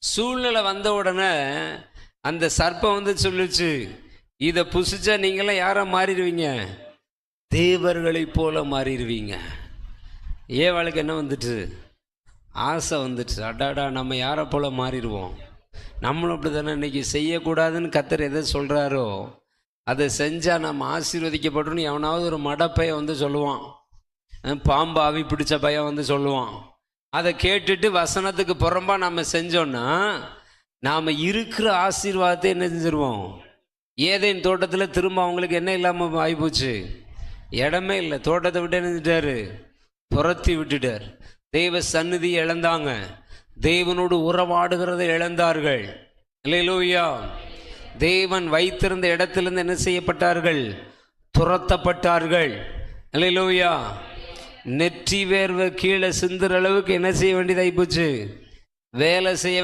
சூழ்நிலை வந்த உடனே அந்த சர்ப்பம் வந்து சொல்லுச்சு, இதை புசிச்சா நீங்களாம் யாரை மாறிடுவீங்க? தேவர்களை போல மாறிடுவீங்க. ஏவாளுக்கு என்ன வந்துட்டு? ஆசை வந்துட்டு. அடாடா, நம்ம யாரை போல மாறிடுவோம், நம்மளும் அப்படி தானே. இன்னைக்கு செய்யக்கூடாதுன்னு கர்த்தர் எதை சொல்கிறாரோ அதை செஞ்சால் நம்ம ஆசீர்வதிக்கப்பட்டோன்னு எவனாவது ஒரு மடப்பைய வந்து சொல்லுவான், பாம்பு ஆவி பிடிச்ச பையன் வந்து சொல்லுவான். அதை கேட்டுட்டு வசனத்துக்கு புறம்பா நம்ம செஞ்சோன்னா நாம் இருக்கிற ஆசீர்வாதத்தை என்ன செஞ்சிருவோம்? ஏதேன் தோட்டத்தில் திரும்ப அவங்களுக்கு என்ன இல்லாமல் ஆகிப்போச்சு, இடமே இல்லை. தோட்டத்தை விட்டு என்ன செஞ்சிட்டாரு? புறத்தி விட்டுட்டார். தெய்வ சந்நிதி இழந்தாங்க, தேவனோடு உறவாடுகிறதை இழந்தார்கள். அல்லேலூயா. தேவன் வைத்திருந்த இடத்திலிருந்து என்ன செய்யப்பட்டார்கள்? துரத்தப்பட்டார்கள். அல்லேலூயா. நெற்றி வேர்வை கீழே சிந்துற அளவுக்கு என்ன செய்ய வேண்டியதாகி போச்சு? வேலை செய்ய